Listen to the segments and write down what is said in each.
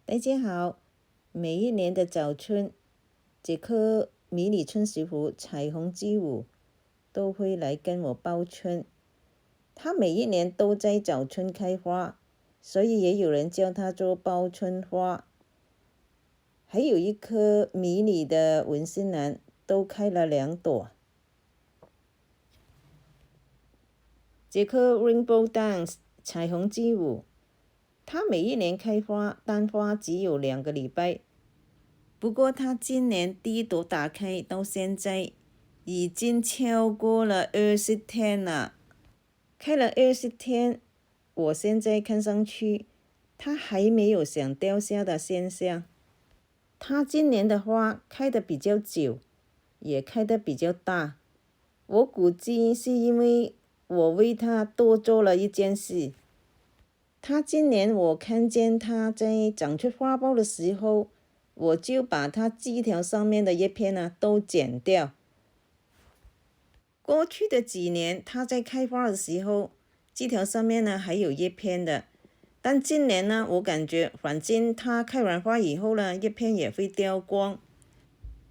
大家好，每一年的早春，这棵迷你春石斛彩虹之舞都会来跟我报春。它每一年都在早春开花，所以也有人叫它做报春花。还有一颗迷你的文心兰，都开了2朵。这棵 Rainbow Dance 彩虹之舞，它每一年开花，单花只有2个礼拜。不过它今年第一朵打开到现在，已经超过了20天了。开了20天，我现在看上去，它还没有想掉下的现象。它今年的花开得比较久，也开得比较大。我估计是因为我为它多做了一件事。它今年我看见它在长出花苞的时候，我就把它枝条上面的叶片都剪掉。过去的几年，它在开花的时候，枝条上面还有叶片的。但今年呢，我感觉反正它开完花以后呢，叶片也会掉光。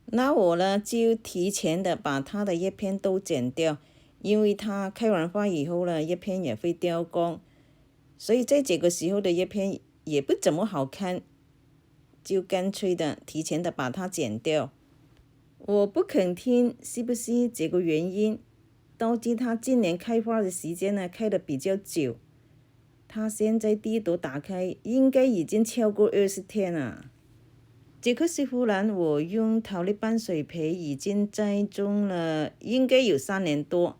那我呢就提前的把它的叶片都剪掉，因为它开完花以后呢，叶片也会掉光，所以在这个时候的叶片也不怎么好看，就干脆的提前的把它剪掉。我不肯听是不是这个原因，导致它今年开花的时间开得比较久。它现在第一朵打开，应该已经超过20天了。这棵石斛兰我用桃力拌水培已经栽种了，应该有3年多。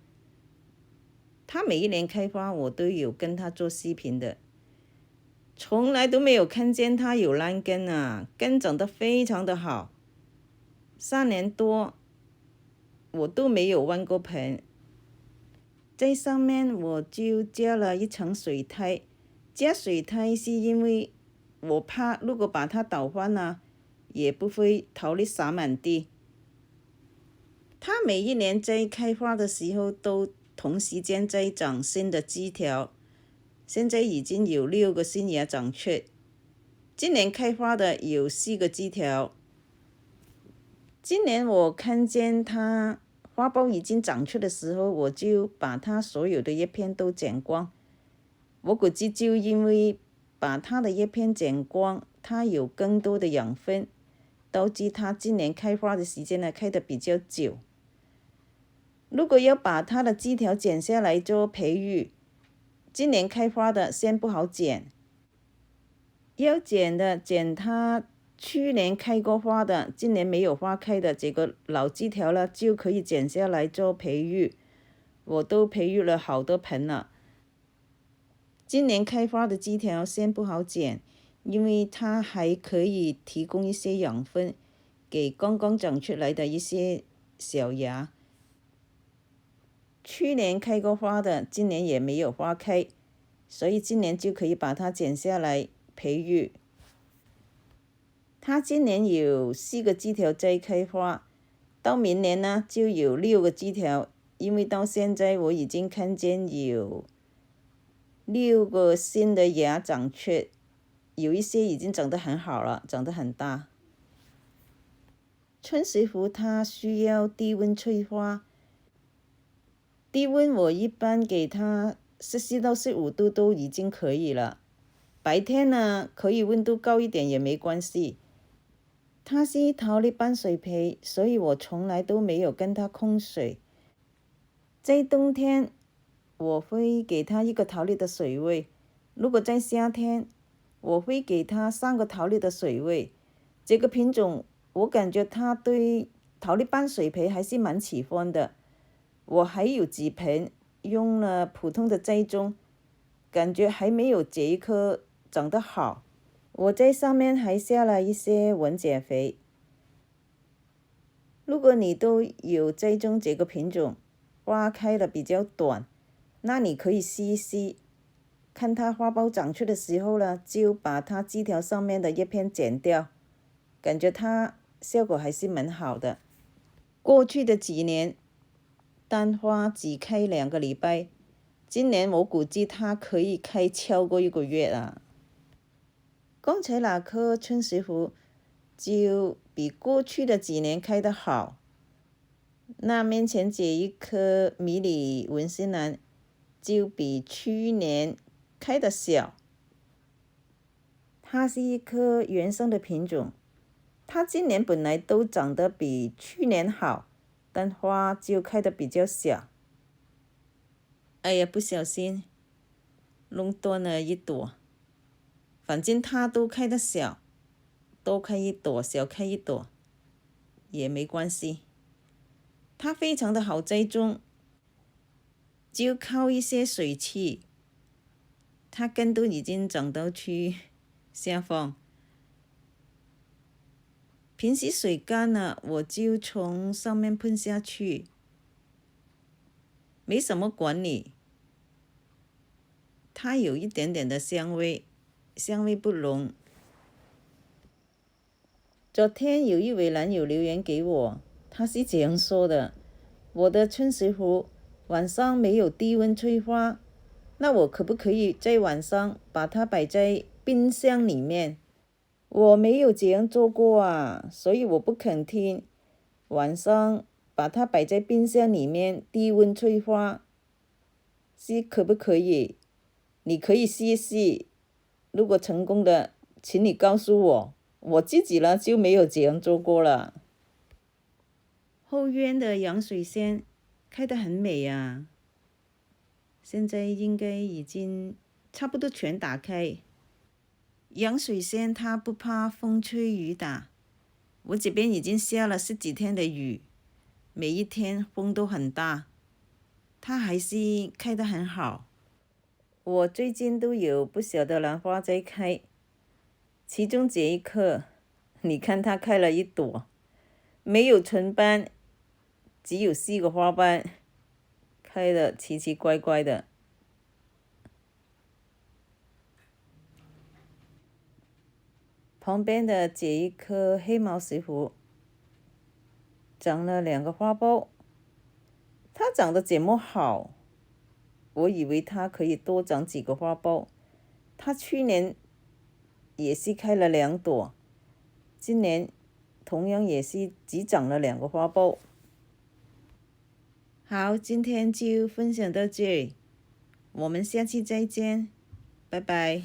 它每一年开花，我都有跟它做视频的，从来都没有看见它有烂根啊，根长得非常的好。3年多，我都没有换过盆。在上面我就加了一层水苔，加水苔是因为我怕如果把它倒翻了，也不会桃粒洒满地。它每一年在开花的时候都同时间在长新的枝条，现在已经有6个新芽长出。今年开花的有4个枝条。今年我看见它花苞已经长出的时候，我就把它所有的叶片都剪光。我估计就因为把它的叶片剪光，它有更多的养分，导致它今年开花的时间开得比较久。如果要把它的枝条剪下来做培育，今年开花的先不好剪。要剪的剪它去年开过花的，今年没有花开的这个老枝条了，就可以剪下来做培育。我都培育了好多盆了。今年开花的枝条先不好剪，因为它还可以提供一些养分给刚刚长出来的一些小芽。去年开过花的，今年也没有花开，所以今年就可以把它剪下来培育。它今年有4个枝条在开花，到明年呢就有6个枝条，因为到现在我已经看见有6个新的芽长出，有一些已经长得很好了，长得很大。春石斛它需要低温催花，低温我一般给它14到15度都已经可以了。白天呢可以温度高一点也没关系。它是桃力拌水培，所以我从来都没有跟它控水。在冬天，我会给它1个桃力的水位；如果在夏天，我会给它3个桃力的水位。这个品种，我感觉它对桃力拌水培还是蛮喜欢的。我还有几盆用了普通的栽种，感觉还没有这一颗长得好。我在上面还下了一些文钾肥。如果你都有栽种这个品种，花开的比较短，那你可以试一试，看它花苞长出的时候呢，就把它枝条上面的叶片剪掉，感觉它效果还是蛮好的。过去的几年，单花只开2个礼拜，今年我估计它可以开超过1个月了。刚才那棵春石斛就比过去的几年开得好。那面前这一棵迷你文心兰就比去年开得小。它是一棵原生的品种，它今年本来都长得比去年好，但花就开得比较小。哎呀，不小心弄断了一朵。反正它都开得小，多开一朵小开一朵也没关系。它非常的好栽种，就靠一些水汽。它根都已经长到去下方，平时水干了我就从上面喷下去，没什么管理。它有一点点的香味，香味不浓。昨天有一位男友留言给我，他是这样说的：我的春石斛晚上没有低温催花，那我可不可以在晚上把它摆在冰箱里面？我没有这样做过啊，所以我不肯听。晚上把它摆在冰箱里面低温催花，是可不可以？你可以试一试，如果成功的，请你告诉我。我自己呢就没有这样做过了。后院的洋水仙开得很美啊，现在应该已经差不多全打开。洋水仙它不怕风吹雨打，我这边已经下了10几天的雨，每一天风都很大，它还是开得很好。我最近都有不小的兰花在开，其中这一棵，你看它开了一朵，没有唇瓣，只有4个花瓣，开得奇奇怪怪的。旁边的这一棵黑毛石斛长了2个花苞，它长得这么好，我以为它可以多长几个花苞。它去年也是开了2朵，今年同样也是只长了2个花苞。好，今天就分享到这里，我们下期再见，拜拜。